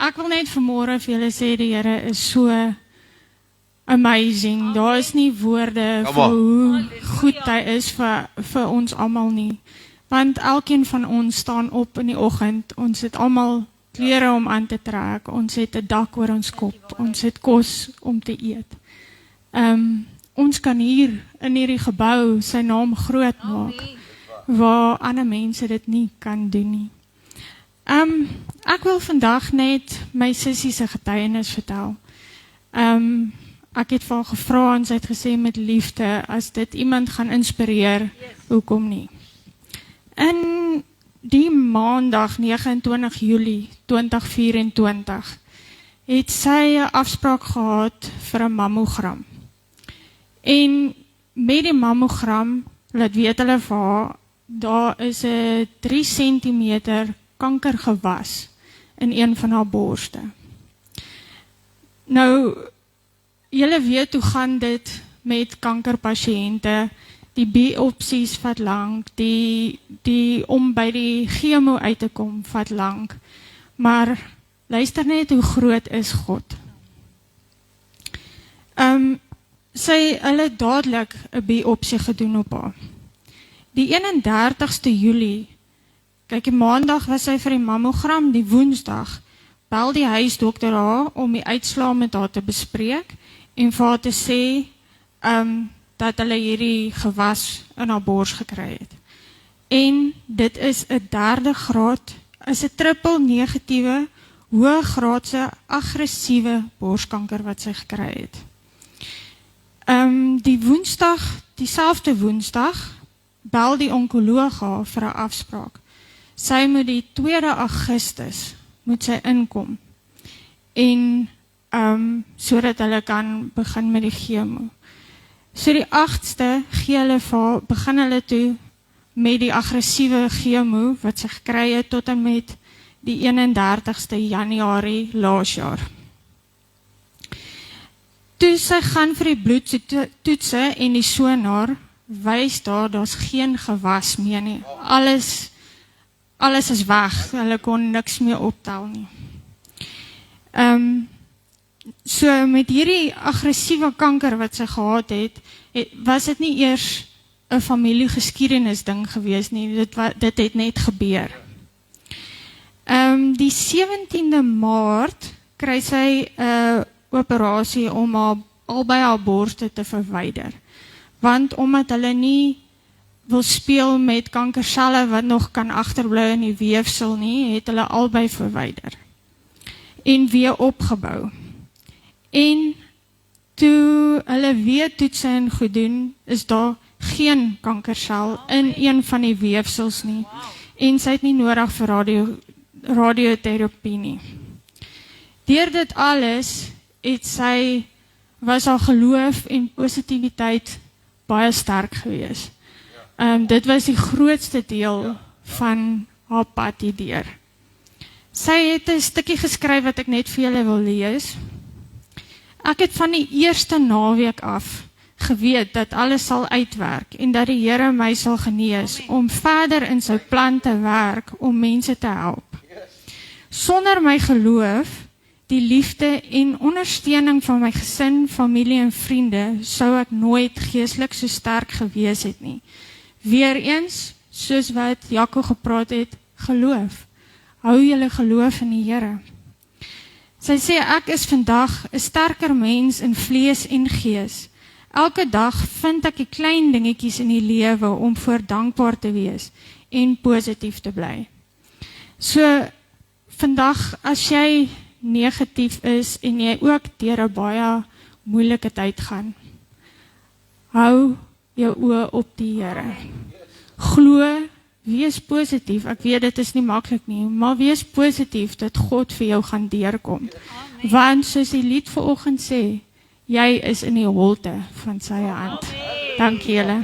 ek wil net vanmôre vir julle sê, die Here is so amazing. Daar is nie woorde vir hoe goed hy is vir ons almal nie. Want elkeen van ons staan op in die oggend, ons het almal klere om aan te trek, ons het 'n dak oor ons kop, ons het kos om te eet. Ons kan hier in hierdie gebou sy naam groot maak, waar ander mense dit nie kan doen nie. Ek wil vandag net my sussie se getuienis vertel. Ek het van gevra en sy het gesê met liefde, as dit iemand gaan inspireer, hoekom nie? In die maandag 29 Julie 2024 het sy 'n afspraak gehad vir 'n mammogram. En met die mammogram, laat weet hulle vir haar, daar is 'n 3 centimeter kankergewas in een van haar borste. Nou, julle weet hoe gaan dit met kankerpasiënte, die biopsies vat lank, die om by die chemo uit te kom vat lank, maar luister net hoe groot is God. Hulle dadelik 'n biopsie gedoen op haar. Die 31ste Julie, kyk, die maandag was sy vir die mammogram, die woensdag bel die huisdokter haar om die uitslae met haar te bespreek en vir haar te sê dat hulle hierdie gewas in haar bors gekry het. En dit is 'n 3de graad, is 'n triple negatiewe, hoëgraadse, aggressiewe borskanker wat sy gekry het. Die woensdag, dieselfde woensdag, bel die onkoloog haar vir 'n afspraak. Sy moet die 2de Augustus moet sy inkom en sodat hulle kan begin met die chemo. So die 8ste begin hulle toe met die aggressiewe chemo wat sy gekry het tot en met die 31ste Januarie laas jaar. Toe sy gaan vir die bloedtoetse en die sonar, wys daar's geen gewas meer nie. Alles is weg, hulle kon niks meer optel nie. So met hierdie aggressiewe kanker wat sy gehad het, was dit nie eers 'n familiegeskiedenis ding gewees nie, dit het net gebeur. Die 17de Maart kry sy 'n operasie om albei haar borste te verwyder. Want omdat hulle nie wil speel met kankerselle wat nog kan agterbly in die weefsel nie, het hulle albei verwyder en weer opgebou. En toe hulle weer toetse en goed doen, is daar geen kankersel in een van die weefsels nie. En sy het nie nodig vir radioterapie nie. Deur dit alles was haar geloof en positiwiteit baie sterk gewees. Dit was die grootste deel van haar pad hierdeur. Sy het 'n stukkie geskryf wat ek net vir julle wil lees. Ek het van die eerste naweek af geweet dat alles sal uitwerk en dat die Here my sal genees om verder in sy plan te werk om mense te help. Sonder my geloof, die liefde en ondersteuning van my gesin, familie en vriende, sou ek nooit geestelik so sterk gewees het nie. Weereens, soos wat Jaco gepraat het, geloof. Hou julle geloof in die Here. Sy sê, ek is vandag 'n sterker mens in vlees en gees. Elke dag vind ek die klein dingetjies in die lewe om voor dankbaar te wees en positief te bly. So, vandag, as jy negatief is en jy ook deur 'n baie moeilike tyd gaan, hou jou oë op die Here. Glo, wees positief. Ek weet dit is nie maklik nie, maar wees positief dat God vir jou gaan deurkom. Want soos die lied vanoggend sê, jy is in die holte van sy hand. Dankie julle.